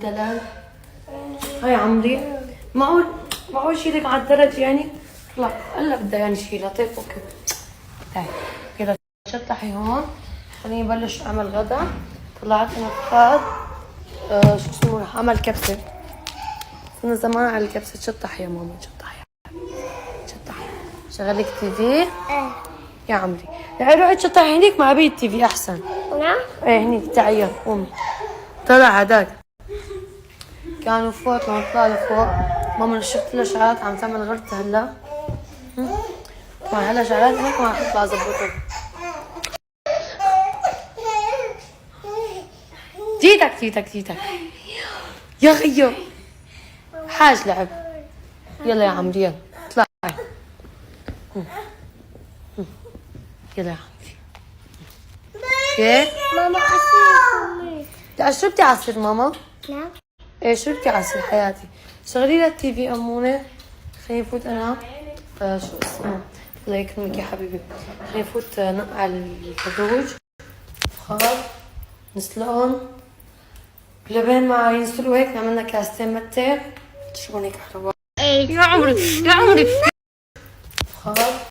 الدلال. هاي عمري معقول شيلك على الدرج يعني؟ لا هلا بدها يعني شيلها. طيب اوكي تعي كده شطحي هون. خليني بلش اعمل غدا. طلعت انا فؤاد شو اسمه رح اعمل كبسة. صرنا زمان على الكبسة. شطحي يا ماما شطحي شطحي. شغلك تي في؟ يا عمري تعي روحي تشطحي هنيك مع بيت تي في احسن. نعم. ايه هنيك تعي قومي. طلع هداك كانوا فوق. لما طلع لفوق ماما شفت لها شغلات عم تعمل غلطة هلا. طبعا هلا شغلات هناك ما رح اطلع ظبطهم. جيتك يا غيو حاج لعب. يلا يا عمري يلا اطلعي. يلا يا عمري. كيف؟ ماما عصير. لا شربتي عصير ماما؟ نعم. ايه شربتي عصير حياتي. شغلي لها التي في امونه. خليني افوت انا شو اسمه الله يكرمك يا حبيبي. خليني افوت نقع الثلوج فخار نسلقهم. لبين ما ينسلقوا هيك نعملنا كاستين متى تشربون هيك على الرواق. يا عمري فخار